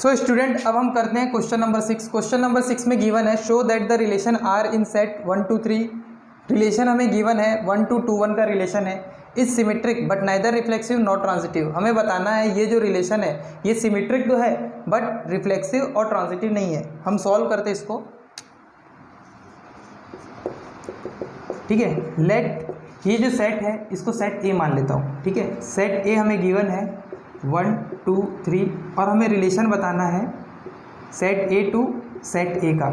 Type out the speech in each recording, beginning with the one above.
So student अब हम करते हैं क्वेश्चन नंबर 6। क्वेश्चन नंबर 6 में गिवन है show that the relation R in set 1 to 3। Relation हमें गिवन है 1 to 2 1 का रिलेशन है, is symmetric but neither reflexive not transitive. हमें बताना है ये जो रिलेशन है ये सिमेट्रिक तो है बट रिफ्लेक्सिव और ट्रांजिटिव नहीं है। हम सॉल्व करते इसको, ठीक है। लेट ये जो सेट है इसको सेट ए मान लेता हूँ, ठीक है। सेट ए हमें गिवन है 1 2 3 और हमें रिलेशन बताना है set A to set A का,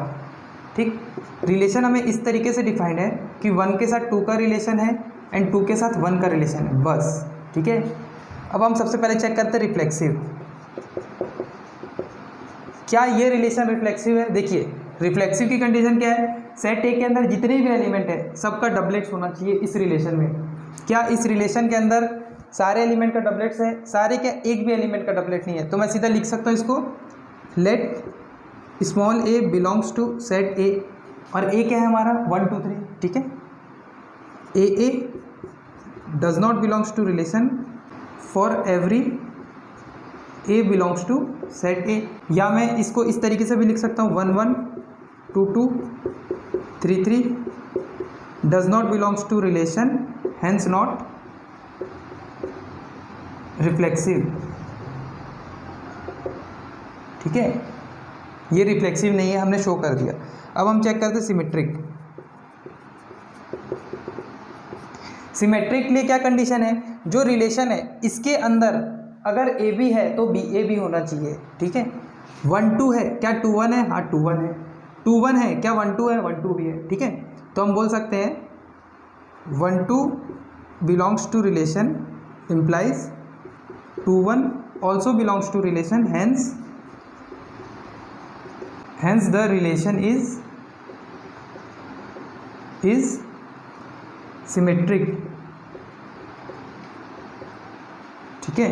ठीक। रिलेशन हमें इस तरीके से डिफाइंड है कि 1 के साथ 2 का रिलेशन है एंड 2 के साथ 1 का रिलेशन है, बस, ठीक है। अब हम सबसे पहले चेक करते हैं रिफ्लेक्सिव, क्या ये रिलेशन रिफ्लेक्सिव है। देखिए रिफ्लेक्सिव की कंडीशन क्या है, सेट ए के अंदर जितने भी एलिमेंट है सबका डबलेट्स होना चाहिए इस रिलेशन में। क्या इस रिलेशन के अंदर सारे एलिमेंट का डबलेट्स है? सारे क्या, एक भी एलिमेंट का डबलेट नहीं है। तो मैं सीधा लिख सकता हूँ इसको, let small A belongs to set A, और ए क्या है हमारा 1 2 3, ठीक है। A does not belongs to relation for every A belongs to set A. या मैं इसको इस तरीके से भी लिख सकता हूँ 1 1 2 2 3 3 does not belongs to relation hence not reflexive, ठीक है। ये रिफ्लेक्सिव नहीं है, हमने शो कर दिया। अब हम चेक करते सिमेट्रिक। सिमेट्रिक के लिए क्या कंडीशन है, जो रिलेशन है इसके अंदर अगर ए बी है तो बी ए बी होना चाहिए, ठीक है। 1 2 है, क्या 2 1 है? हाँ 2 1 है। 2 1 है, क्या 1 2 है? 1 2 भी है, ठीक है। तो हम बोल सकते हैं 1 2 belongs to relation implies 2 1 also belongs to relation, hence the relation is symmetric, ठीक है।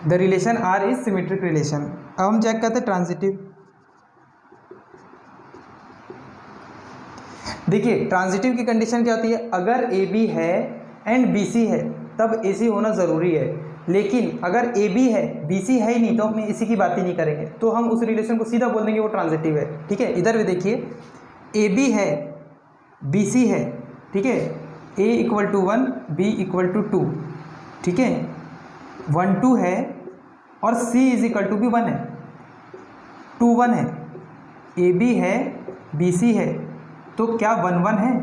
the relation R is symmetric relation। अब हम चेक करते हैं ट्रांजिटिव। देखिए ट्रांजिटिव की कंडीशन क्या होती है, अगर ए बी है एंड बी सी है तब ए सी होना ज़रूरी है, लेकिन अगर ए बी है बी सी है ही नहीं तो हम इसी की बात ही नहीं करेंगे, तो हम उस रिलेशन को सीधा बोल देंगे वो ट्रांजिटिव है, ठीक है। इधर भी देखिए ए बी है बी सी है, ठीक है। A equal to 1 B equal to 2, ठीक है। 1 2 है और सी इज इक्वल टू भी 1 है, 2 1 है, ए बी है बी सी है, तो क्या 1 1 है,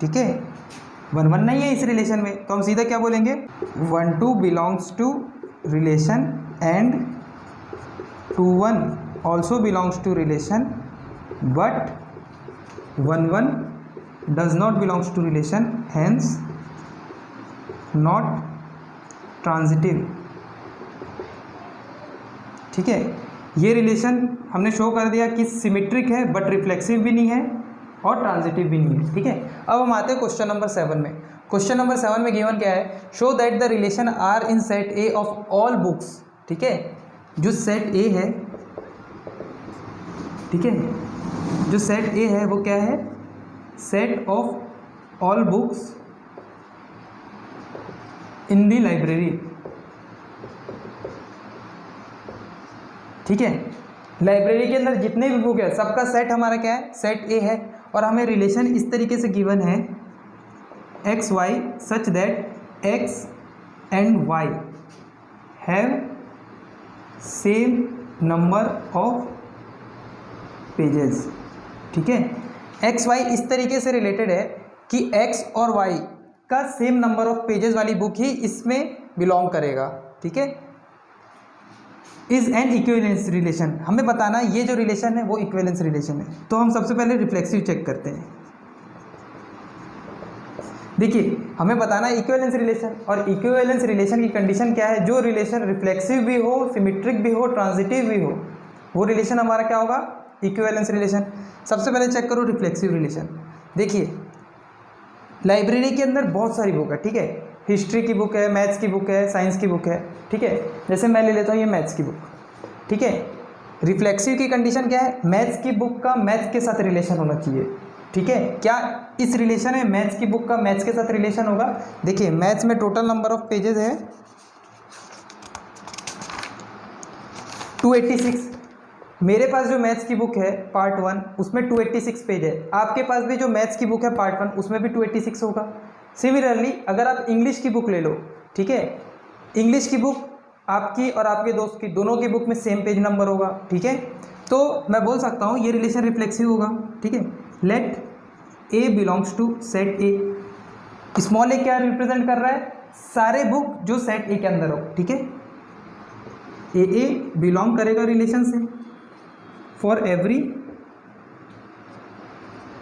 ठीक है। 1 1 नहीं है इस रिलेशन में, तो हम सीधा क्या बोलेंगे 1 2 belongs to relation and 2 1 also belongs to relation but 1 1 does not belongs to relation hence not transitive, ठीक है। ये रिलेशन हमने शो कर दिया कि सिमेट्रिक है बट रिफ्लेक्सिव भी नहीं है और ट्रांजिटिव भी नहीं है, ठीक है। अब हम आते हैं क्वेश्चन नंबर 7 में। क्वेश्चन नंबर 7 में गिवन क्या है, show that the relation R in set A of all books, ठीक है। जो सेट ए है, ठीक है, जो सेट ए है वो क्या है, set of all books in the library, ठीक है। लाइब्रेरी के अंदर जितने भी बुक है सबका सेट हमारा क्या है, सेट ए है। और हमें रिलेशन इस तरीके से गिवन है X Y such that X and Y have same number of pages, ठीक है। एक्स वाई इस तरीके से रिलेटेड है कि एक्स और वाई का सेम नंबर ऑफ पेजेस वाली बुक ही इसमें बिलोंग करेगा, ठीक है। इज एन इक्विवेलेंस रिलेशन, हमें बताना ये जो रिलेशन है वो इक्विवेलेंस रिलेशन है। तो हम सबसे पहले रिफ्लेक्सिव चेक करते हैं। देखिए हमें बताना है इक्विवेलेंस रिलेशन, और इक्विवेलेंस रिलेशन की कंडीशन क्या है, जो रिलेशन रिफ्लेक्सिव भी हो, सिमेट्रिक भी हो, ट्रांजिटिव भी हो, वो रिलेशन हमारा क्या होगा, इक्विवेलेंस रिलेशन। सबसे पहले चेक करो रिफ्लेक्सिव रिलेशन। देखिए लाइब्रेरी के अंदर बहुत सारी बुक है, ठीक है। हिस्ट्री की बुक है, मैथ्स की बुक है, साइंस की बुक है, ठीक है। जैसे मैं ले लेता हूँ ये मैथ्स की बुक, ठीक है। रिफ्लेक्सिव की कंडीशन क्या है, मैथ्स की बुक का मैथ्स के साथ रिलेशन होना चाहिए, ठीक है। क्या इस रिलेशन में मैथ्स की बुक का मैथ्स के साथ रिलेशन होगा? देखिए मैथ्स में टोटल नंबर ऑफ पेजेस है 286, मेरे पास जो मैथ्स की बुक है पार्ट 1 उसमें 286 पेज है, आपके पास भी जो मैथ्स की बुक है पार्ट 1 उसमें भी 286 होगा। सिमिलरली अगर आप इंग्लिश की बुक ले लो, ठीक है, इंग्लिश की बुक आपकी और आपके दोस्त की दोनों की बुक में सेम पेज नंबर होगा, ठीक है। तो मैं बोल सकता हूँ ये रिलेशन रिफ्लेक्सिव होगा, ठीक है। Let A belongs to set A. Small A क्या रिप्रेजेंट कर रहा है, सारे बुक जो सेट ए के अंदर हो, ठीक है। ए बिलोंग करेगा रिलेशन से for every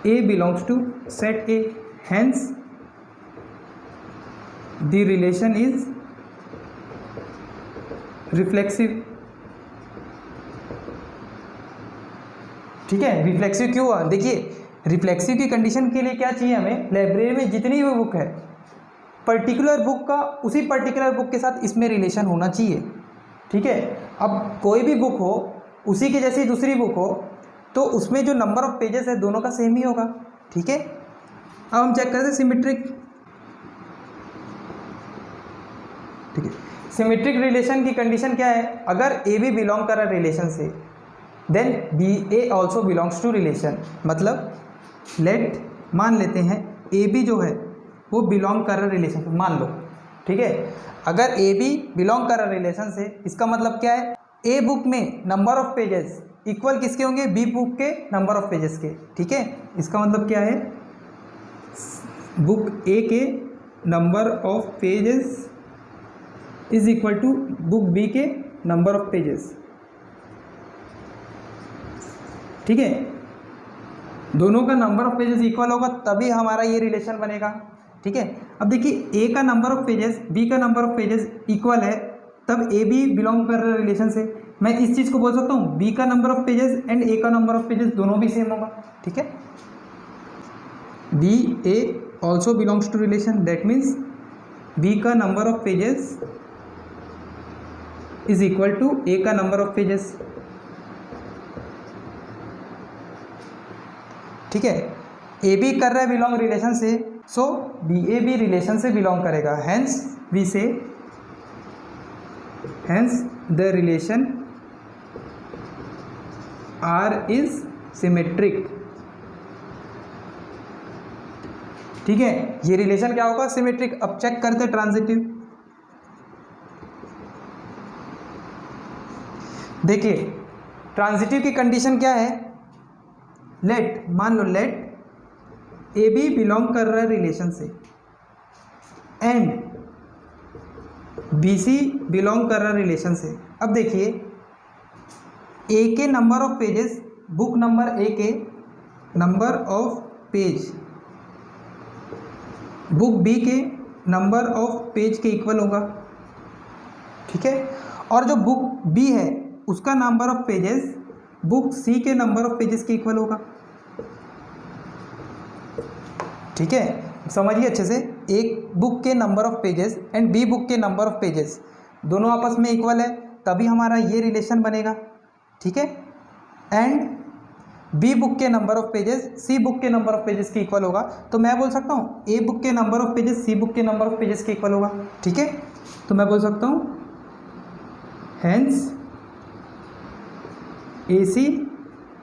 A belongs to set A, hence the relation is reflexive, ठीक है। रिफ्लेक्सिव क्यों हुआ, देखिए रिफ्लेक्सिव की कंडीशन के लिए क्या चाहिए हमें, लाइब्रेरी में जितनी भी बुक है पर्टिकुलर बुक का उसी पर्टिकुलर बुक के साथ इसमें रिलेशन होना चाहिए, ठीक है। अब कोई भी बुक हो उसी की जैसी दूसरी बुक हो तो उसमें जो नंबर ऑफ पेजेस है दोनों का सेम ही होगा, ठीक है। अब हम चेक करते हैं सिमेट्रिक, ठीक है। सिमेट्रिक रिलेशन की कंडीशन क्या है, अगर ए बी बिलोंग कर रहा है रिलेशन से then B A also belongs to relation, मतलब लेट मान लेते हैं ए बी जो है वो बिलोंग कर रहा है रिलेशन से, मान लो, ठीक है। अगर ए बी बिलोंग कर रहा है रिलेशन से इसका मतलब क्या है, ए बुक में नंबर ऑफ पेजेस इक्वल किसके होंगे, बी बुक के नंबर ऑफ पेजेस के, ठीक है। इसका मतलब क्या है, बुक ए के number of pages is equal to book B के नंबर ऑफ पेजेस, ठीक है। दोनों का नंबर ऑफ पेजेस इक्वल होगा तभी हमारा ये रिलेशन बनेगा, ठीक है। अब देखिए ए का नंबर ऑफ पेजेस बी का नंबर ऑफ पेजेस इक्वल है तब ए बी बिलोंग कर रहा है रिलेशन से, मैं इस चीज़ को बोल सकता हूँ बी का नंबर ऑफ पेजेस एंड ए का नंबर ऑफ पेजेस दोनों भी सेम होगा, ठीक है। B A also belongs to relation, that means B का number of pages is equal to A का नंबर ऑफ पेजेस, ठीक है। ए बी कर रहा है बिलोंग रिलेशन से, सो बी ए भी रिलेशन से बिलोंग करेगा, hence we say hence the relation R is symmetric, ठीक है। ये रिलेशन क्या होगा, सिमेट्रिक। अब चेक करते ट्रांजिटिव, देखिए ट्रांजिटिव की कंडीशन क्या है, लेट मान लो लेट ए बी बिलोंग कर रहा है रिलेशन से एंड बी सी बिलोंग कर रहा है रिलेशन से। अब देखिए ए के number of pages book number A के number of page book B के नंबर ऑफ पेज के इक्वल होगा, ठीक है। और जो बुक बी है उसका number of pages book C के नंबर ऑफ पेजेस के इक्वल होगा, ठीक है। समझिए अच्छे से, एक बुक के number of pages and B book के नंबर ऑफ पेजेस दोनों आपस में इक्वल है तभी हमारा ये रिलेशन बनेगा, ठीक है। एंड बी बुक के number of pages C book के नंबर ऑफ पेजेस के इक्वल होगा, तो मैं बोल सकता हूँ ए बुक के number of pages C book के नंबर ऑफ पेजेस के इक्वल होगा, ठीक है। तो मैं बोल सकता हूँ hence A C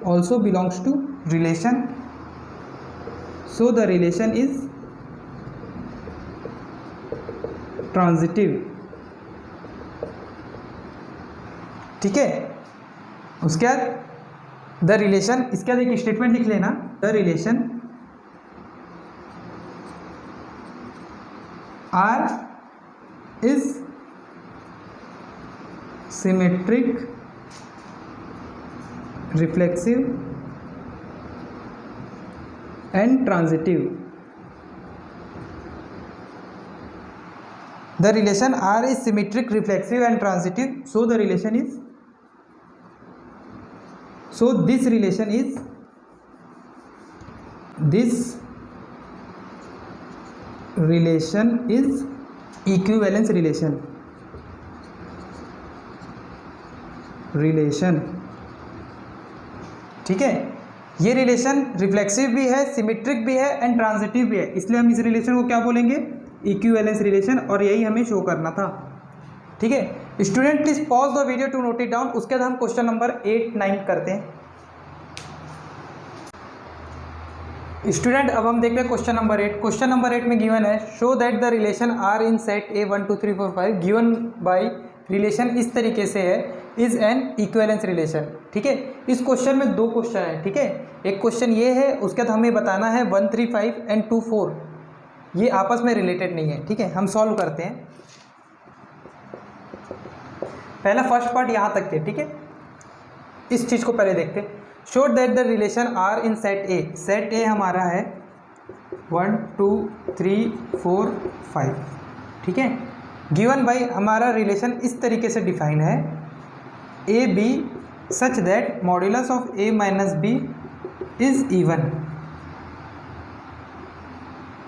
also belongs to relation, so the relation is transitive, ठीक है। उसके बाद द रिलेशन, इसके बाद एक स्टेटमेंट लिख लेना, the relation R is symmetric reflexive and transitive. The relation R is symmetric, reflexive and transitive, so the relation is, so this relation is, this relation is equivalence relation, ठीक है। ये relation reflexive भी है, symmetric भी है and transitive भी है, इसलिए हम इस रिलेशन को क्या बोलेंगे, इक्विवेलेंस रिलेशन, और यही हमें शो करना था, ठीक है। Student please pause the video to note it down. उसके बाद हम क्वेश्चन नंबर 8, 9 करते हैं। स्टूडेंट अब हम देख रहे हैं क्वेश्चन नंबर 8। क्वेश्चन नंबर 8 में गिवन है show that the relation R in set A 1 2 3 4 5 given by relation इस तरीके से है इज एन इक्विवेलेंस रिलेशन। ठीक है, इस क्वेश्चन में 2 क्वेश्चन है। ठीक है, एक क्वेश्चन ये है, उसके बाद हमें बताना है 1 3 5 एंड 2 4 ये आपस में रिलेटेड नहीं है। ठीक है, हम सॉल्व करते हैं। पहला फर्स्ट पार्ट यहाँ तक के। ठीक है, इस चीज़ को पहले देखते हैं। Show that the relation R in set A. Set A हमारा है 1 2 3 4 5। ठीक है, गिवन बाई हमारा रिलेशन इस तरीके से डिफाइन है A B such that modulus of A minus B is even.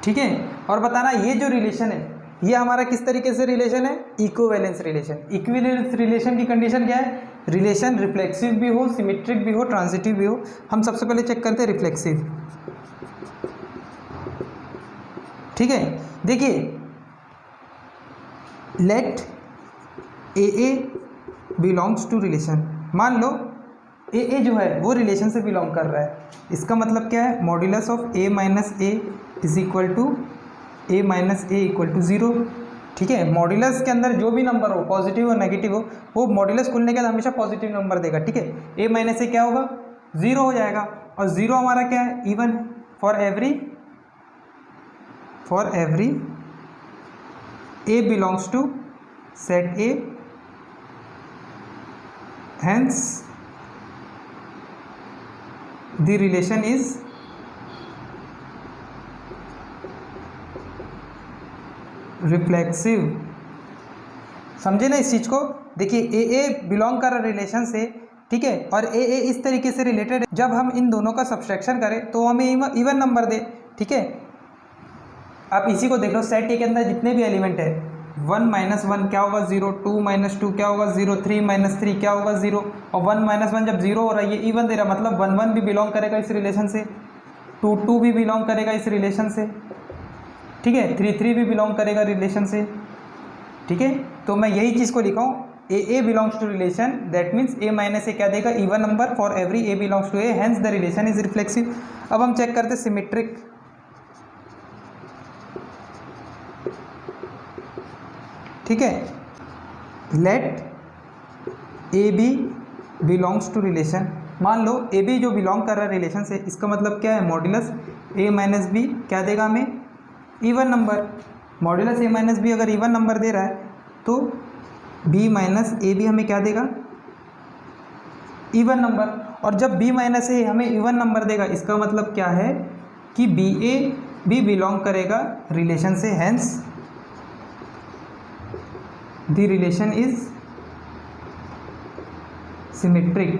ठीक है, और बताना ये जो रिलेशन है ये हमारा किस तरीके से रिलेशन है, इक्विवेलेंस रिलेशन। इक्विवेलेंस रिलेशन की कंडीशन क्या है, रिलेशन रिफ्लेक्सिव भी हो, सिमेट्रिक भी हो, ट्रांजिटिव भी हो। हम सबसे पहले चेक करते हैं रिफ्लेक्सिव। ठीक है, देखिए let A belongs to relation. मान लो ए जो है वो रिलेशन से बिलोंग कर रहा है। इसका मतलब क्या है, modulus of A minus A is equal to A minus A equal to 0। ठीक है, मॉड्यूलस के अंदर जो भी नंबर हो, पॉजिटिव और नेगेटिव हो, वो मॉड्यूलस खुलने के बाद हमेशा पॉजिटिव नंबर देगा। ठीक है, ए माइनस ए क्या होगा, 0 हो जाएगा। और 0 हमारा क्या है, इवन है। For every A belongs to set A, hence the relation is reflexive. समझे ना इस चीज़ को। देखिए ए बिलोंग कर रहा रिलेशन से। ठीक है, और ए इस तरीके से रिलेटेड है, जब हम इन दोनों का सब्सट्रैक्शन करें तो हमें इवन नंबर दे। ठीक है, आप इसी को देख लो, सेट ए के अंदर जितने भी एलिमेंट है 1 - 1 क्या होगा 0, 2 - 2 क्या होगा 0, 3 - 3 क्या होगा 0, और 1 - 1 जब 0 हो रहा है ये इवन दे रहा, मतलब 1 1 भी बिलोंग करेगा इस रिलेशन से, 2 2 भी बिलोंग करेगा इस रिलेशन से। ठीक है, 3 3 भी बिलोंग करेगा रिलेशन से। ठीक है, तो मैं यही चीज़ को लिखा हूँ, A belongs to relation, that means A minus A क्या देगा, even number for every A belongs to A, hence the relation is reflexive. अब हम चेक करते सिमेट्रिक। ठीक है, let A B belongs to relation. मान लो ए बी जो बिलोंग कर रहा है रिलेशन से, इसका मतलब क्या है, मॉड्यूलस ए माइनस बी क्या देगा हमें, even number. Modulus A minus B अगर इवन नंबर दे रहा है तो बी माइनस ए बी हमें क्या देगा, इवन नंबर। और जब बी माइनस ए हमें इवन नंबर देगा, इसका मतलब क्या है कि बी ए भी बिलोंग करेगा रिलेशन से, hence the relation is symmetric.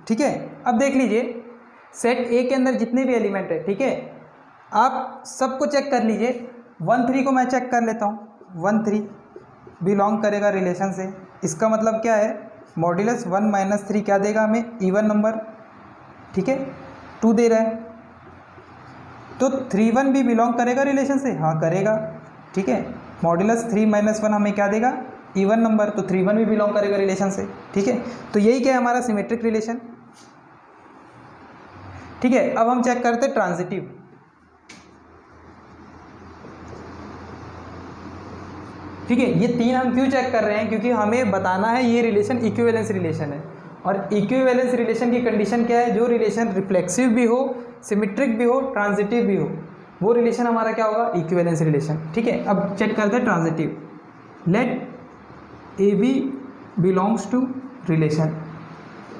ठीक है, अब देख लीजिए सेट ए के अंदर जितने भी एलिमेंट है, ठीक है, आप सबको चेक कर लीजिए। 1 3 को मैं चेक कर लेता हूँ। 1 3 बिलोंग करेगा रिलेशन से, इसका मतलब क्या है, मॉड्यूलस 1 - 3 क्या देगा हमें, इवन नंबर। ठीक है, 2 दे रहा है तो 3 1 भी बिलोंग करेगा रिलेशन से, हाँ करेगा। ठीक है, मॉड्यूलस 3 - 1 हमें क्या देगा, इवन नंबर, तो 3 1 भी बिलोंग करेगा रिलेशन से। ठीक है, तो यही क्या है हमारा सिमेट्रिक रिलेशन। ठीक है, अब हम चेक करते हैं ट्रांजिटिव। ठीक है, ये 3 हम क्यों चेक कर रहे हैं, क्योंकि हमें बताना है ये रिलेशन इक्विवेलेंस रिलेशन है। और इक्विवेलेंस रिलेशन की कंडीशन क्या है, जो रिलेशन रिफ्लेक्सिव भी हो, सिमेट्रिक भी हो, ट्रांजिटिव भी हो, वो रिलेशन हमारा क्या होगा, इक्विवेलेंस रिलेशन। ठीक है, अब चेक करते हैं transitive. Let A B belongs to relation,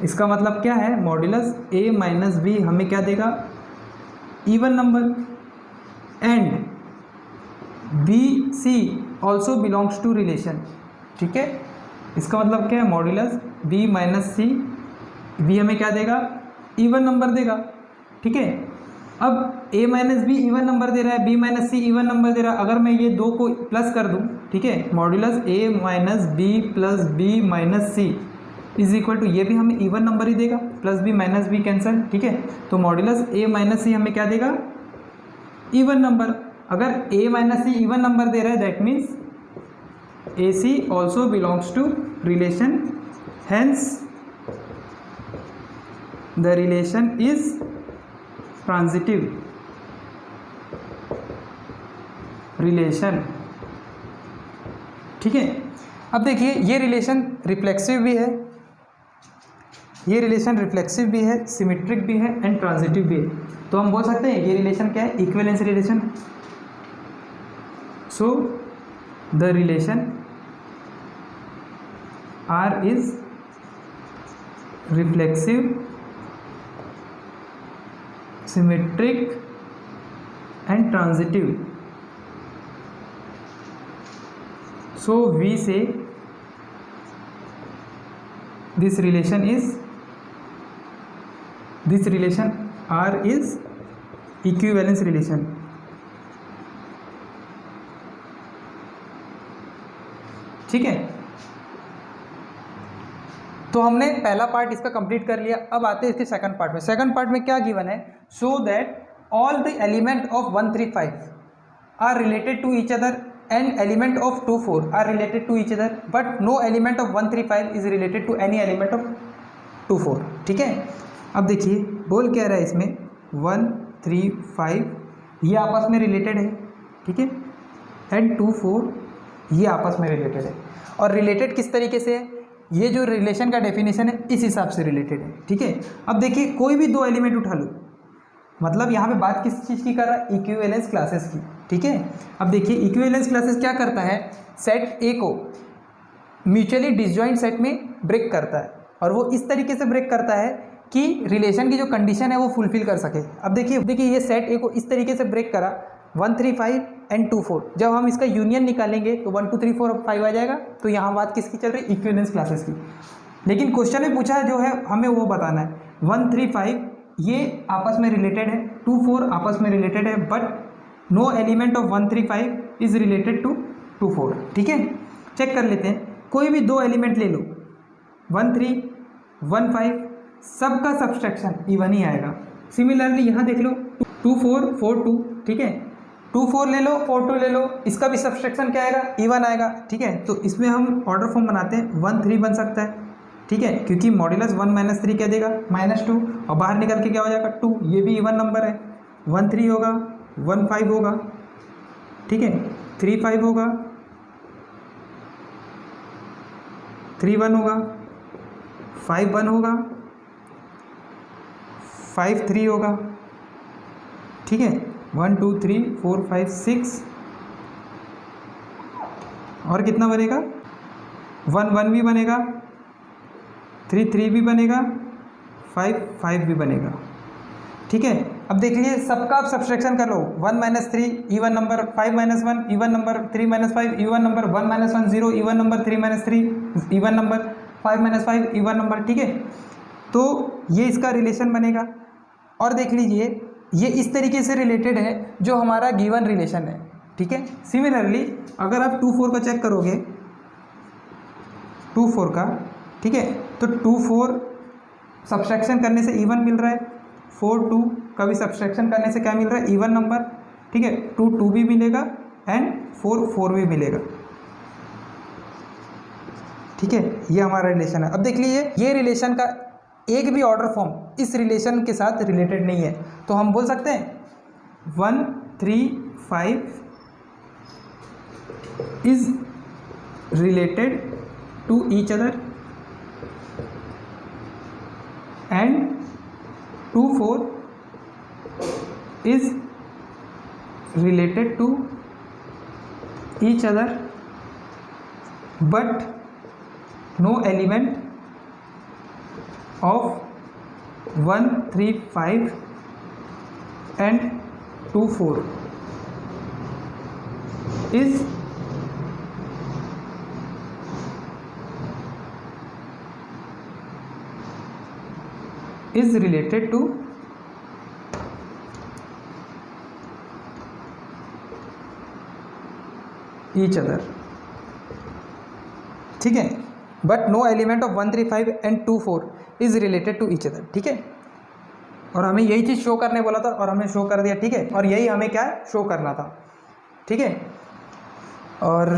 इसका मतलब क्या है, मॉड्यूलस ए माइनस बी हमें क्या देगा, even number, and B C also belongs to relation. ठीक है, इसका मतलब क्या है, modulus B minus C, B हमें क्या देगा, इवन नंबर देगा। ठीक है, अब A minus B even number दे रहा है, B minus C even number दे रहा है। अगर मैं ये 2 को प्लस कर दूं, ठीक है, modulus A minus B plus B minus C is equal to, ये भी हमें इवन नंबर ही देगा, plus B minus B cancel. ठीक है, तो मॉड्यूलस ए माइनस सी हमें क्या देगा, इवन नंबर। अगर ए माइनस सी इवन नंबर दे रहा है, that means AC also belongs to relation, hence the relation is transitive relation। ठीक है, अब देखिए ये रिलेशन रिफ्लेक्सिव भी है, ये रिलेशन रिफ्लेक्सिव भी है, सिमेट्रिक भी है एंड ट्रांजिटिव भी है। तो हम बोल सकते हैं ये रिलेशन क्या है, equivalence relation. So the relation R is reflexive, symmetric and transitive. So we say this relation R is equivalence relation। ठीक है, तो हमने पहला पार्ट इसका कंप्लीट कर लिया। अब आते हैं इसके सेकंड पार्ट में। सेकंड पार्ट में क्या गिवन है, so that all the element of 135 are related to each other and element of 24 are related to each other, but no element of 135 is related to any element of 24। ठीक है, अब देखिए बोल क्या रहा है इसमें, 135 ये आपस में रिलेटेड है, ठीक है, एंड 24 ये आपस में रिलेटेड है। और रिलेटेड किस तरीके से है, ये जो रिलेशन का डेफिनेशन है इस हिसाब से रिलेटेड है। ठीक है, अब देखिए कोई भी दो एलिमेंट उठा लो, मतलब यहाँ पे बात किस चीज़ की कर रहा है, इक्विवेलेंस क्लासेस की। ठीक है, अब देखिए इक्विवेलेंस क्लासेस क्या करता है, सेट ए को म्यूचुअली डिसजॉइंट सेट में ब्रेक करता है, और वो इस तरीके से ब्रेक करता है कि रिलेशन की जो कंडीशन है वो फुलफिल कर सके। अब देखिए ये सेट ए को इस तरीके से ब्रेक करा, 135 एंड 24, जब हम इसका यूनियन निकालेंगे तो 1 2 3 4 और 5 आ जाएगा। तो यहाँ बात किसकी चल रही है, इक्विवेलेंस क्लासेस की। लेकिन क्वेश्चन में पूछा है जो है हमें वो बताना है, 135 ये आपस में रिलेटेड है, 24 आपस में रिलेटेड है, but no element of 135 is related to 24। ठीक है, चेक कर लेते हैं, कोई भी दो एलिमेंट ले लो, 13 15 सबका सब्सट्रैक्शन इवन ही आएगा। सिमिलरली यहाँ देख लो 24 42, ठीक है, 24 ले लो 42 ले लो, इसका भी सब्सट्रैक्शन क्या आएगा, इवन आएगा। ठीक है, तो इसमें हम ऑर्डर फॉर्म बनाते हैं, 1 3 बन सकता है। ठीक है, क्योंकि मॉड्यूलस 1 - 3 क्या देगा, -2, और बाहर निकल के क्या हो जाएगा 2, ये भी इवन नंबर है। 1 3 होगा, 1 5 होगा, ठीक है, 3 5 होगा, 3 1 होगा, 5 1 होगा, 5 3 होगा। ठीक है, 1 2 3 4 5 6, और कितना बनेगा, 1 1 भी बनेगा, 3 3 भी बनेगा, 5 5 भी बनेगा। ठीक है, अब देख लीजिए सबका आप सब्सट्रैक्शन कर लो, 1 - 3 even number, 5 - 1 even number, 3 - 5 even number, 1 - 1 0 even number, 3 - 3 even number, 5 - 5 even number. ठीक है, तो ये इसका रिलेशन बनेगा। और देख लीजिए ये इस तरीके से रिलेटेड है जो हमारा गिवन रिलेशन है। ठीक है, सिमिलरली अगर आप 2 4 का चेक करोगे, 2 4 का, ठीक है, तो 2 4 सब्सट्रैक्शन करने से इवन मिल रहा है, 4 2 का भी सब्सट्रैक्शन करने से क्या मिल रहा है, इवन नंबर। ठीक है, 2 2 भी मिलेगा एंड 4 4 भी मिलेगा। ठीक है, ये हमारा रिलेशन है। अब देख लीजिए ये रिलेशन का एक भी ऑर्डर फॉर्म इस रिलेशन के साथ रिलेटेड नहीं है, तो हम बोल सकते हैं 1 3 5 is related to each other and 2 4 is related to each other, but no element of 1 3 5 and 2 4 is related to each other। ठीक है, but no element of 1 3 5 and 2 4 is related to each other. ठीक है, और हमें यही चीज़ show करने बोला था और हमने शो कर दिया। ठीक है, और यही हमें क्या है, शो करना था। ठीक है, और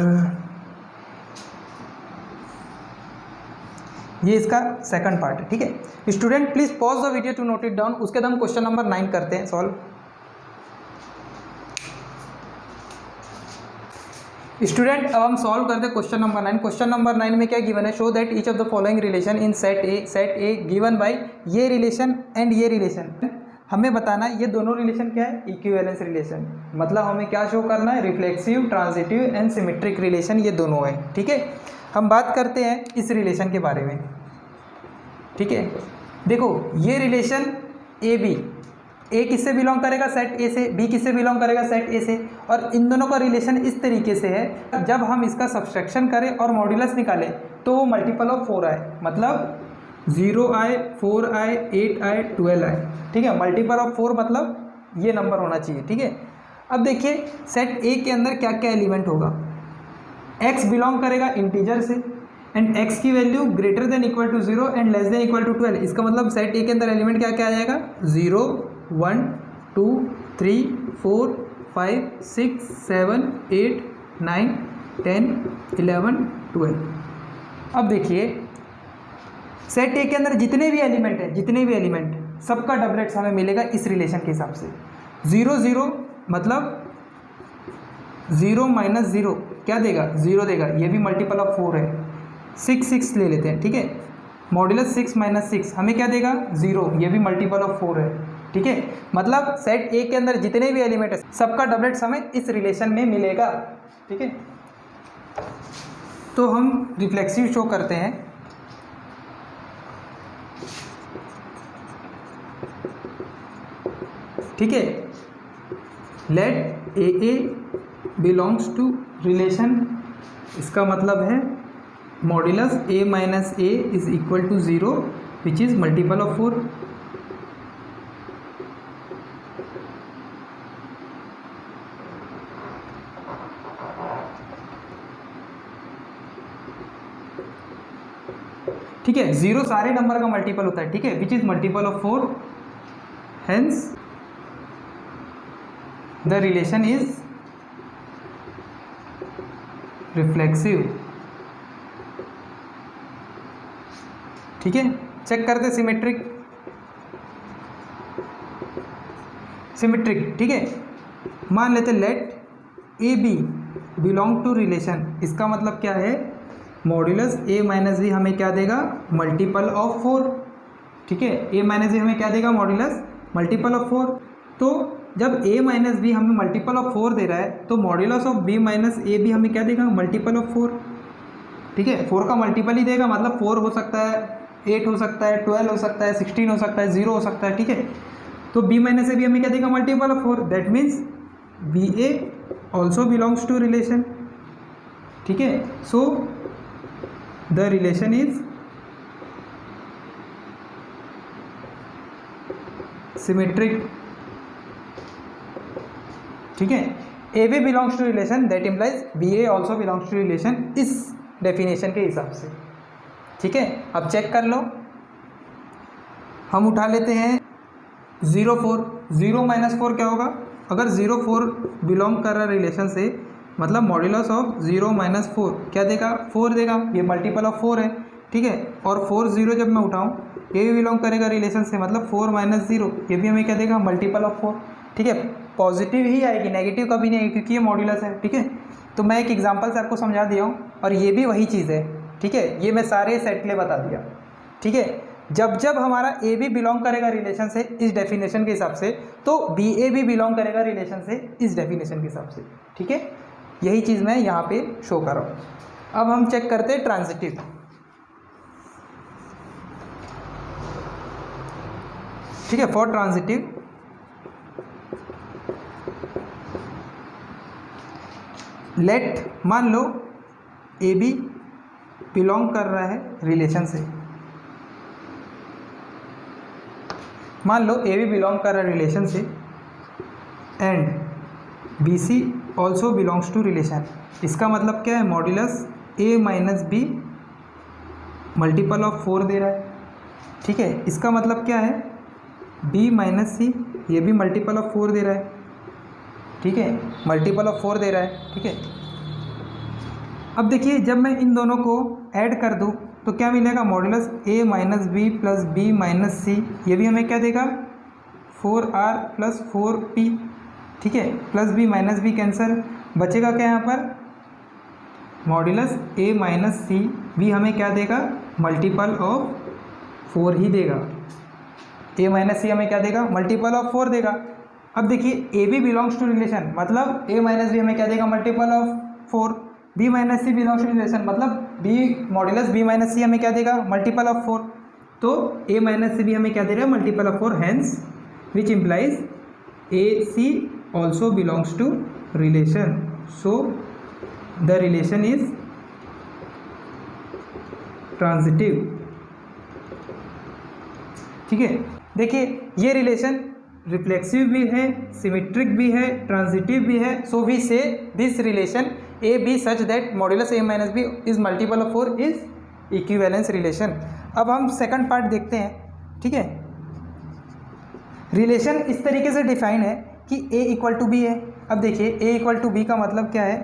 ये इसका सेकंड पार्ट है, ठीक है। Student please pause the video to note it down. उसके बाद हम क्वेश्चन नंबर 9 करते हैं सॉल्व। स्टूडेंट अब हम सॉल्व करते हैं क्वेश्चन नंबर 9। क्वेश्चन नंबर 9 में क्या गिवन है, show that each of the following relation in set A given by ये रिलेशन एंड ये रिलेशन। हमें बताना है ये दोनों रिलेशन क्या है, इक्विवेलेंस रिलेशन। मतलब हमें क्या शो करना है, reflexive, transitive and symmetric relation ये दोनों है, ठीक है। हम बात करते हैं इस रिलेशन के बारे में, ठीक है। देखो ये रिलेशन ए बी, ए किससे बिलोंग करेगा, सेट ए से, बी किससे बिलोंग करेगा, सेट ए से। और इन दोनों का रिलेशन इस तरीके से है, जब हम इसका सब्सट्रैक्शन करें और मॉड्यूलस निकालें तो वो मल्टीपल ऑफ 4 आए, मतलब 0 आए, 4 आए, 8 आए, 12 आए, ठीक है। मल्टीपल ऑफ 4 मतलब ये नंबर होना चाहिए, ठीक है। अब देखिए सेट ए के अंदर क्या क्या एलिमेंट होगा। एक्स बिलोंग करेगा इंटीजर से एंड एक्स की value greater than equal to 0 and less than equal to 12। इसका मतलब सेट ए के अंदर एलिमेंट क्या क्या आ जाएगा, 0, 1, 2, 3, 4, 5, 6, 7, 8, 9, 10, 11, 12। अब देखिए सेट ए के अंदर जितने भी एलिमेंट है, जितने भी एलिमेंट, सबका डबलेट्स हमें मिलेगा इस रिलेशन के हिसाब से। 0, 0 मतलब 0 माइनस 0 क्या देगा, 0 देगा, ये भी मल्टीपल ऑफ 4 है। 6, 6 ले लेते हैं, ठीक है। मॉड्यूलस 6 माइनस 6 हमें क्या देगा, 0, ये भी मल्टीपल ऑफ 4 है, ठीक है। मतलब सेट ए के अंदर जितने भी एलिमेंट है सबका डबलेट्स हमें इस रिलेशन में मिलेगा, ठीक है। तो हम रिफ्लेक्सिव शो करते हैं। ठीक है, let A belongs to relation, इसका मतलब है modulus a minus A is equal to 0 which is multiple of 4। ठीक है, 0 सारे नंबर का मल्टीपल होता है, ठीक है, which is multiple of 4, hence the relation is reflexive. ठीक है, चेक करते सिमेट्रिक, सिमेट्रिक, ठीक है। मान लेते let A B belong to relation, इसका मतलब क्या है, मॉड्यूलस ए माइनस बी हमें क्या देगा, मल्टीपल ऑफ 4, ठीक है। ए माइनस बी हमें क्या देगा, मॉड्यूलस मल्टीपल ऑफ 4। तो जब a माइनस बी हमें मल्टीपल ऑफ 4 दे रहा है तो मॉड्यूलस ऑफ b माइनस ए भी हमें क्या देगा, मल्टीपल ऑफ 4, ठीक है। 4 का मल्टीपल ही देगा, मतलब 4 हो सकता है, 8 हो सकता है, 12 हो सकता है, 16 हो सकता है, 0 हो सकता है, ठीक है। तो b माइनस ए भी हमें क्या देगा, multiple of 4, that means B A also belongs to relation, ठीक है। So the relation is symmetric, ठीक है। A B belongs to relation that implies B A also belongs to relation, इस डेफिनेशन के हिसाब से, ठीक है। अब चेक कर लो, हम उठा लेते हैं 0, 4, 0 माइनस 4 क्या होगा, अगर 0, 4 बिलोंग कर रहा है रिलेशन से, मतलब मॉड्यूलस ऑफ 0 माइनस 4 क्या देगा, 4 देगा, ये मल्टीपल ऑफ 4 है, ठीक है। और 4, 0 जब मैं उठाऊँ, ये भी बिलोंग करेगा रिलेशन से, मतलब 4 माइनस 0 ये भी हमें क्या देगा, मल्टीपल ऑफ 4, ठीक है। पॉजिटिव ही आएगी, नेगेटिव कभी नहीं आएगी क्योंकि ये मॉड्यूलस है, ठीक है। तो मैं एक एग्जांपल से आपको समझा दिया हूँ और ये भी वही चीज़ है, ठीक है। ये मैं सारे सेट ले बता दिया, ठीक है। जब जब हमारा ए भी बिलोंग करेगा रिलेशन से इस डेफिनेशन के हिसाब से, तो बी ए भी बिलोंग करेगा रिलेशन से इस डेफिनेशन के हिसाब से, ठीक है। यही चीज़ मैं यहाँ पे शो कर रहा हूँ। अब हम चेक करते हैं ट्रांजिटिव, ठीक है। फॉर ट्रांजिटिव लेट, मान लो ए बी बिलोंग कर रहा है रिलेशन से, मान लो ए बी बिलोंग कर रहा है रिलेशन से and B C also belongs to relation, इसका मतलब क्या है, modulus A minus B multiple of 4 दे रहा है, ठीक है। इसका मतलब क्या है, बी माइनस सी ये भी मल्टीपल ऑफ 4 दे रहा है, ठीक है, मल्टीपल ऑफ 4 दे रहा है, ठीक है। अब देखिए जब मैं इन दोनों को ऐड कर दूँ तो क्या मिलेगा, modulus a minus B plus B minus C, ये भी हमें क्या देगा 4r प्लस 4p, ठीक है, plus B minus B cancel, बचेगा क्या यहाँ पर, मॉड्यूलस a माइनस सी भी हमें क्या देगा, मल्टीपल ऑफ 4 ही देगा, a माइनस सी हमें क्या देगा, मल्टीपल ऑफ 4 देगा। अब देखिए A B belongs to relation, मतलब a माइनस बी हमें क्या देगा, multiple of 4, b minus C belongs to relation, मतलब b modulus b minus C हमें क्या देगा, मल्टीपल ऑफ 4, तो a माइनस सी भी हमें क्या दे रहा है, multiple of 4, hence which implies a c also belongs to relation, so the relation is transitive. ठीक है, देखिए ये रिलेशन रिफ्लेक्सिव भी है, सिमेट्रिक भी है, ट्रांजिटिव भी है, so we say this relation A B such that modulus A minus B is multiple of 4 is equivalence relation. अब हम सेकंड पार्ट देखते हैं। ठीक है, रिलेशन इस तरीके से डिफाइन है कि a इक्वल टू बी है। अब देखिए a इक्वल टू बी का मतलब क्या है,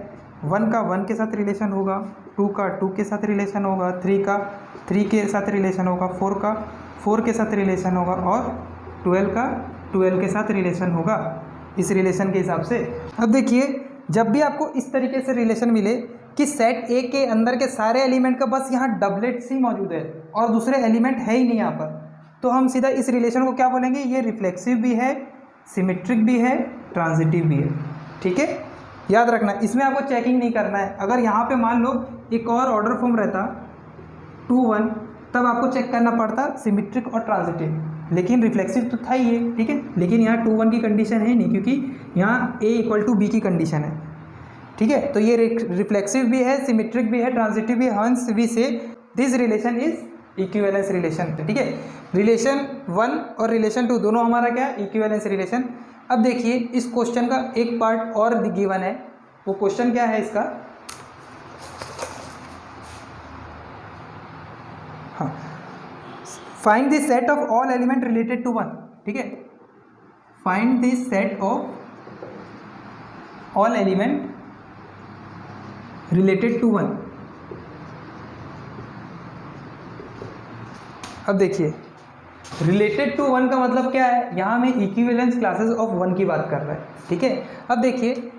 1 का 1 के साथ रिलेशन होगा, 2 का 2 के साथ रिलेशन होगा, 3 का 3 के साथ रिलेशन होगा, 4 का 4 के साथ रिलेशन होगा और 12 का 12 के साथ रिलेशन होगा, इस रिलेशन के हिसाब से। अब देखिए जब भी आपको इस तरीके से रिलेशन मिले कि सेट ए के अंदर के सारे एलिमेंट का बस यहाँ डबलेट्स ही मौजूद है और दूसरे एलिमेंट है ही नहीं यहाँ पर, तो हम सीधा इस रिलेशन को क्या बोलेंगे, ये रिफ्लेक्सिव भी है, सिमेट्रिक भी है, ट्रांजिटिव भी है। ठीक है, याद रखना इसमें आपको चेकिंग नहीं करना है। अगर यहाँ पे मान लो एक और ऑर्डर फॉर्म रहता 2-1, तब आपको चेक करना पड़ता सिमेट्रिक और ट्रांजिटिव, लेकिन रिफ्लेक्सिव तो था ही ये। ठीक है, लेकिन यहाँ 2-1 की कंडीशन है नहीं, क्योंकि यहाँ a इक्वल टू बी की कंडीशन है। ठीक है, तो ये रिफ्लेक्सिव भी है, सिमेट्रिक भी है, ट्रांजिटिव भी है, हंस we say this relation is equivalence relation. ठीक है, रिलेशन 1 और रिलेशन 2 दोनों हमारा क्या है, इक्विवेलेंस रिलेशन। अब देखिए इस क्वेश्चन का एक पार्ट और गिवन है, वो क्वेश्चन क्या है इसका, हाँ, find this set of all element related to 1। ठीक है, find this set of all element related to 1। अब देखिए रिलेटेड टू 1 का मतलब क्या है, यहाँ में इक्विवेलेंस क्लासेस ऑफ 1 की बात कर रहा है। ठीक है, अब देखिए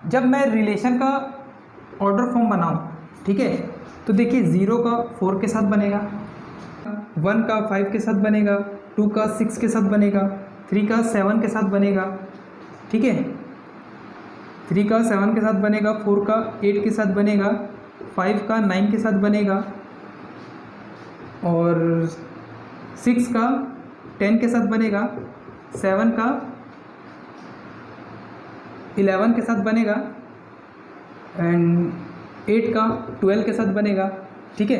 जब मैं रिलेशन का ऑर्डर फॉर्म बनाऊँ, ठीक है, तो देखिए 0 का 4 के साथ बनेगा, 1 का 5 के साथ बनेगा, 2 का 6 के साथ बनेगा, 3 का 7 के साथ बनेगा। ठीक है, 3 का 7 के साथ बनेगा, 4 का 8 के साथ बनेगा, 5 का 9 के साथ बनेगा और 6 का 10 के साथ बनेगा, 7 का 11 के साथ बनेगा एंड 8 का 12 के साथ बनेगा। ठीक है,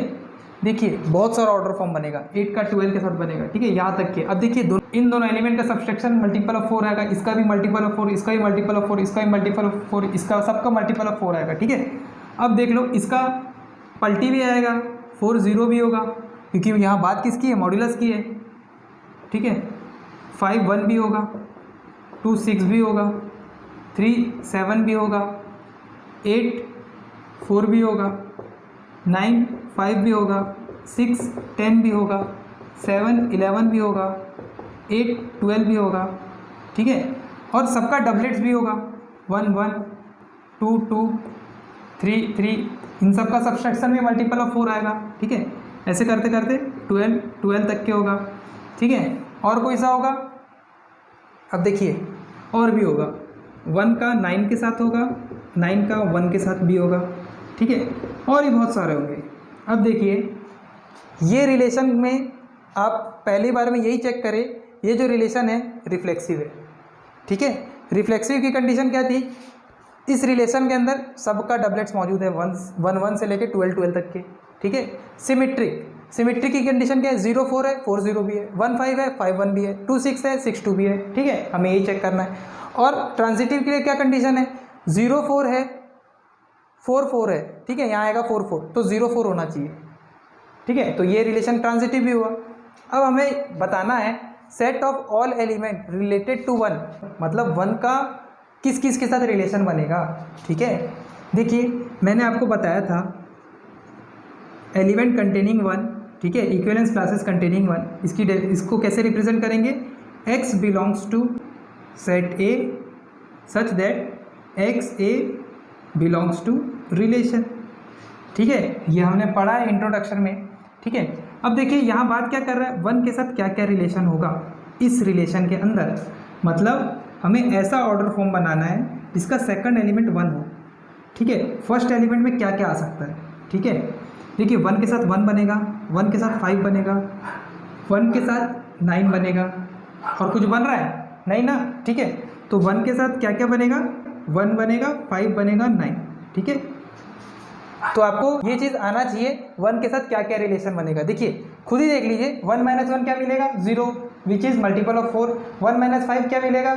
देखिए बहुत सारा ऑर्डर फॉर्म बनेगा, 8 का 12 के साथ बनेगा। ठीक है, यहाँ तक के। अब देखिए इन दोनों एलिमेंट का सब्सट्रैक्शन मल्टीपल ऑफ 4 आएगा, इसका भी मल्टीपल ऑफ 4, इसका भी मल्टीपल ऑफ 4, इसका भी मल्टीपल ऑफ 4, इसका सबका मल्टीपल ऑफ 4 आएगा। ठीक है, अब देख लो इसका पल्टी भी आएगा, 4 0 भी होगा, क्योंकि यहाँ बात किसकी है, मॉड्यूलस की है। ठीक है, 5 1 भी होगा, 2 6 भी होगा, 3 7 भी होगा, 8 4 भी होगा, 9 5 भी होगा, 6 10 भी होगा, 7 11 भी होगा, 8 12 भी होगा। ठीक है, और सबका डबलेट्स भी होगा, 1 1 2 2 3 3, इन सब का सब्सट्रैक्शन भी मल्टीपल ऑफ 4 आएगा। ठीक है, ऐसे करते करते 12 12 तक के होगा। ठीक है, और कोई सा होगा, अब देखिए और भी होगा, 1 का 9 के साथ होगा, 9 का 1 के साथ भी होगा। ठीक है, और भी बहुत सारे होंगे। अब देखिए ये रिलेशन में आप पहली बार में यही चेक करें, ये जो रिलेशन है रिफ्लेक्सिव है। ठीक है, रिफ्लेक्सिव की कंडीशन क्या थी, इस रिलेशन के अंदर सबका डबलेट्स मौजूद है, 1 1 से लेके 12 12 तक के। ठीक है, सिमेट्रिक की कंडीशन क्या है, 0 4 है, 4 0 भी है, 1 5 है, 5 1 भी है, 2 6 है, 6 2 भी है। ठीक है, हमें यही चेक करना है। और ट्रांजिटिव के लिए क्या कंडीशन है, 0 4 है, 4 4 है। ठीक है, यहाँ आएगा 4 4, तो 0 4 होना चाहिए। ठीक है, तो ये रिलेशन ट्रांजिटिव भी हुआ। अब हमें बताना है set of all element related to 1, मतलब 1 का किस किस के साथ रिलेशन बनेगा। ठीक है, देखिए मैंने आपको बताया था एलिमेंट कंटेनिंग वन, ठीक है, इक्विवेलेंस क्लासेस कंटेनिंग वन, इसको कैसे रिप्रेजेंट करेंगे, x belongs to set A such that X A belongs to relation, ठीक है, ये हमने पढ़ा है इंट्रोडक्शन में, ठीक है। अब देखिए यहाँ बात क्या कर रहा है, वन के साथ क्या क्या रिलेशन होगा इस रिलेशन के अंदर, मतलब हमें ऐसा ऑर्डर फॉर्म बनाना है जिसका सेकंड एलिमेंट वन हो, ठीक है। फर्स्ट एलिमेंट में क्या क्या आ सकता है, ठीक है, देखिए वन के साथ वन बनेगा, वन के साथ फाइव बनेगा, वन के साथ नाइन बनेगा, और कुछ बन रहा है नहीं ना, ठीक है। तो वन के साथ क्या क्या बनेगा, वन बनेगा, फाइव बनेगा, नाइन, ठीक है। तो आपको ये चीज़ आना चाहिए, वन के साथ क्या क्या रिलेशन बनेगा। देखिए खुद ही देख लीजिए, वन माइनस वन क्या मिलेगा, zero, which is multiple of four. One minus five क्या मिलेगा,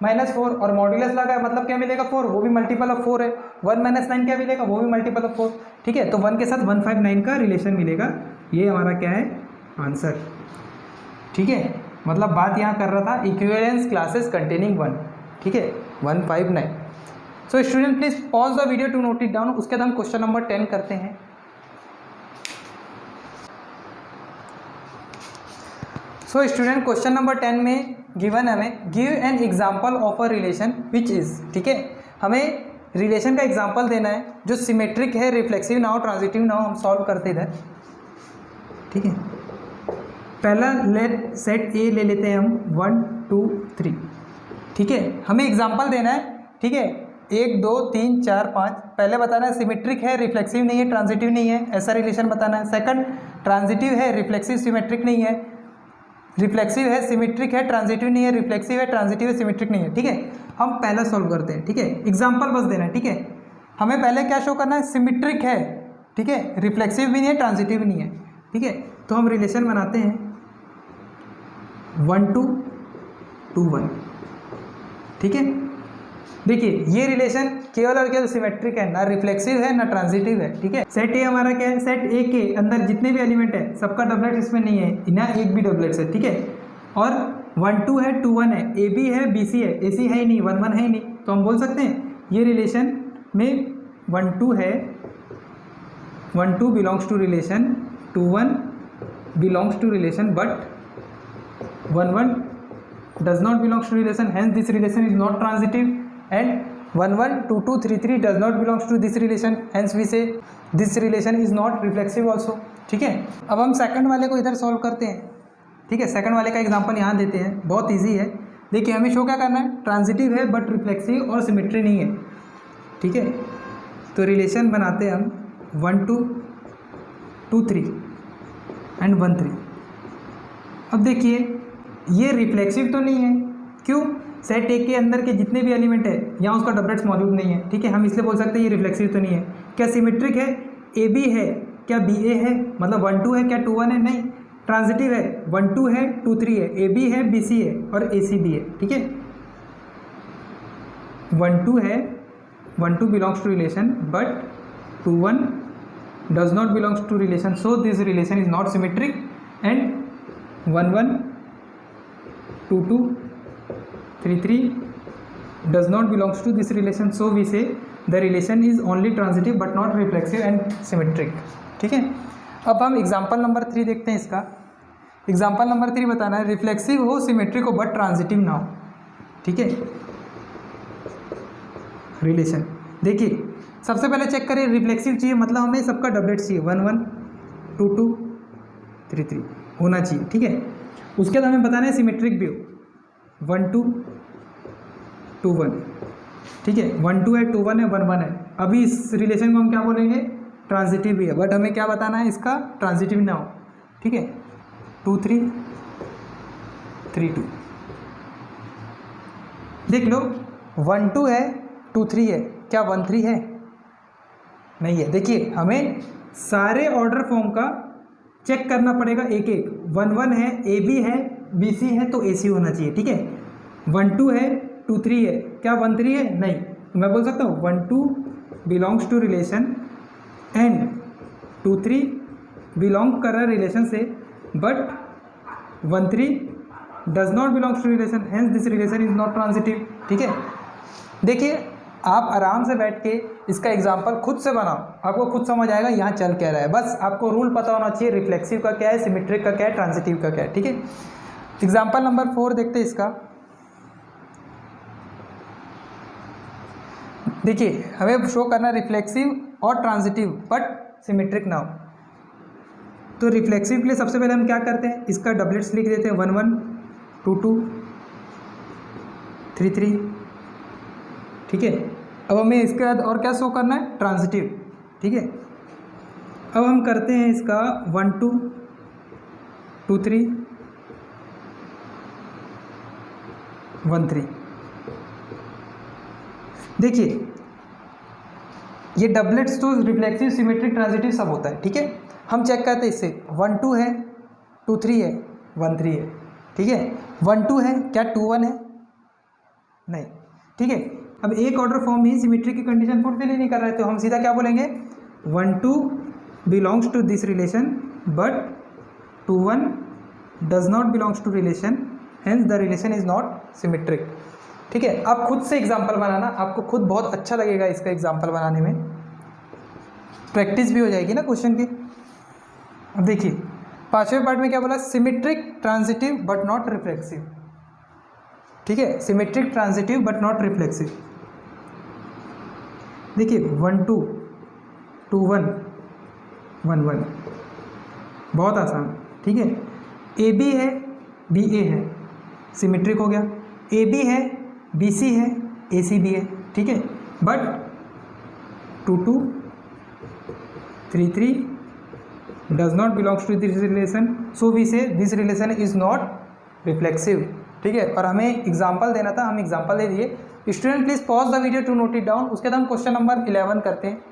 माइनस फोर, और मॉड्यूलस लगा है मतलब क्या मिलेगा, फोर, वो भी मल्टीपल ऑफ फोर है। वन माइनस नाइन क्या मिलेगा, वो भी मल्टीपल ऑफ फोर, ठीक है। तो वन के साथ 159 का रिलेशन मिलेगा, ये हमारा क्या है आंसर, ठीक है। मतलब बात यहाँ कर रहा था इक्विवेलेंस क्लासेस कंटेनिंग वन, ठीक है, 159। So student please pause the video to note it down. उसके बाद हम क्वेश्चन नंबर 10 करते हैं। सो स्टूडेंट क्वेश्चन नंबर 10 में गिवन है हमें, give an example of a relation which is, ठीक है, हमें रिलेशन का एग्जाम्पल देना है जो सिमेट्रिक है, रिफ्लेक्सिव ना हो, ट्रांजिटिव ना हो। हम सॉल्व करते इधर, ठीक है। पहला लेट सेट ए ले लेते हैं हम, 1 2 3, ठीक है। हमें एग्जाम्पल देना है, ठीक है, 1 2 3 4 5। पहले बताना है सिमेट्रिक है, रिफ्लेक्सिव नहीं है, ट्रांजिटिव नहीं है, ऐसा रिलेशन बताना है। सेकंड ट्रांजिटिव है, रिफ्लेक्सिव सिमेट्रिक नहीं है, रिफ्लेक्सिव है, सिमेट्रिक है, ट्रांजिटिव नहीं है, रिफ्लेक्सिव है, ट्रांजिटिव है, सिमेट्रिक नहीं है, ठीक है। हम पहला सॉल्व करते हैं, ठीक है, एग्जाम्पल बस देना है, ठीक है। हमें पहले क्या शो करना है, सिमेट्रिक है, ठीक है, रिफ्लेक्सिव भी नहीं है, ट्रांजिटिव भी नहीं है, ठीक है। तो हम रिलेशन बनाते हैं 1 2 2 1, ठीक है। देखिए ये रिलेशन केवल और केवल सिमेट्रिक है, ना रिफ्लेक्सिव है ना ट्रांजिटिव है, ठीक है। सेट ए हमारा क्या है, सेट ए के अंदर जितने भी एलिमेंट है सबका डबलेट इसमें नहीं है, ना एक भी डबलेट है, ठीक है। और 1 2 है, 2 1 है, ए बी है, बी सी है, ए सी है ही नहीं, 1 1 है ही नहीं। तो हम बोल सकते हैं ये रिलेशन में 1 2 है, 1 2 belongs to relation, 2 1 belongs to relation, but 1 1 does not belongs to relation, hence this relation is not transitive, and 1 1 2 2 3 3 does not belongs to this relation, hence we say this relation is not reflexive also, ठीक है। अब हम second वाले को इधर solve करते हैं, ठीक है। सेकंड वाले का एग्जांपल यहाँ देते हैं, बहुत इजी है। देखिए हमें शो क्या करना है, ट्रांजिटिव है बट रिफ्लेक्सिव और सिमेट्री नहीं है, ठीक है। तो रिलेशन बनाते हैं हम 1 2 2 3 एंड 1 3। अब देखिए ये रिफ्लेक्सिव तो नहीं है, क्यों, सेट ए के अंदर के जितने भी एलिमेंट है यहाँ उसका डबलेट्स मौजूद नहीं है, ठीक है। हम इसलिए बोल सकते हैं ये रिफ्लेक्सिव तो नहीं है। क्या सिमेट्रिक है, ए बी है, क्या बी ए है, मतलब 1 2 है, क्या 2 1 है, नहीं। ट्रांजिटिव है, 1 2 है, 2 3 है, ए बी है, बी सी है और ए सी बी है, ठीक है। 1 2 है, 1 2 belongs to relation, but 2 1 does not belongs to relation, so this relation is not symmetric, and 1 1 2 2 3 3 does not belongs to this relation, so we say the relation is only transitive but not reflexive and symmetric, ठीक है। अब हम example number 3 देखते हैं। इसका example number 3 बताना है, reflexive हो, सिमेट्रिक हो बट ट्रांजिटिव ना हो, ठीक है। रिलेशन देखिए सबसे पहले चेक करिए, रिफ्लेक्सिव चाहिए मतलब हमें सबका डबलेट चाहिए, 1 1 2 2 3 3 होना चाहिए, ठीक है। उसके बाद हमें बताना है सिमेट्रिक भी हो, 1 2 2 1, ठीक है। 1 2 है, 2 1 है, 1 1 है। अभी इस रिलेशन को हम क्या बोलेंगे, ट्रांजिटिव भी है, बट हमें क्या बताना है इसका ट्रांजिटिव ना हो, ठीक है। 2 3 3 2, देख लो 1 2 है, 2 3 है, क्या 1 3 है, नहीं है। देखिए हमें सारे ऑर्डर फॉर्म का चेक करना पड़ेगा एक एक। 1 1 है, ए बी है, बी सी है, तो ए सी होना चाहिए, ठीक है। 1 2 है, 2 3 है, क्या 1 3 है, नहीं। तो मैं बोल सकता हूँ 1 2 belongs to relation and 2 3 belong कर रहा है रिलेशन से, but 1 3 does not belongs to relation, hence this relation is not transitive, ठीक है। देखिए आप आराम से बैठ के इसका एग्जाम्पल खुद से बनाओ, आपको खुद समझ आएगा यहाँ चल क्या रहा है। बस आपको रूल पता होना चाहिए, रिफ्लेक्सिव का क्या है, सिमेट्रिक का क्या है, ट्रांजिटिव का क्या है। ठीक है, एग्जाम्पल नंबर 4 देखते हैं इसका। देखिए हमें शो करना रिफ्लेक्सिव और ट्रांजिटिव बट सिमेट्रिक ना हो। तो रिफ्लेक्सिव के लिए सबसे पहले हम क्या करते हैं, इसका डबलेट्स लिख देते हैं 1 1 2 2 3 3। ठीक है, अब हमें इसके बाद और क्या शो करना है, ट्रांजिटिव। ठीक है, अब हम करते हैं इसका 1 2 2 3 1 3। देखिए ये डबलेट्स तो रिफ्लेक्सिव, सिमेट्रिक, ट्रांजिटिव सब होता है। ठीक है, हम चेक करते हैं इससे 1 2 है, 2 3 है, 1 3 है। ठीक है, 1 2 है, क्या 2 1 है, नहीं। ठीक है, अब एक ऑर्डर फॉर्म ही सिमेट्री की कंडीशन फुलफिल ही नहीं कर रहे, तो हम सीधा क्या बोलेंगे, 1 2 belongs to this relation but 2 1 does not belongs to relation, hence the relation is not symmetric. ठीक है, आप खुद से एग्जाम्पल बनाना, आपको खुद बहुत अच्छा लगेगा इसका एग्जाम्पल बनाने में, प्रैक्टिस भी हो जाएगी ना क्वेश्चन की। अब देखिए 5वें पार्ट में क्या बोला, symmetric transitive but not reflexive. ठीक है, symmetric transitive but not reflexive. देखिए 1 2 2 1 1 1, बहुत आसान। ठीक है, ए बी है, बी ए है, सिमेट्रिक हो गया। ए बी है, बी सी है, ए सी बी है। ठीक है, but 2 2 3 3 does not belongs to this relation, so we say this relation is not reflexive. ठीक है, और हमें एग्जाम्पल देना था, हम एग्जाम्पल दे दिए। Student please pause the video to note it down. उसके बाद हम क्वेश्चन नंबर 11 करते हैं।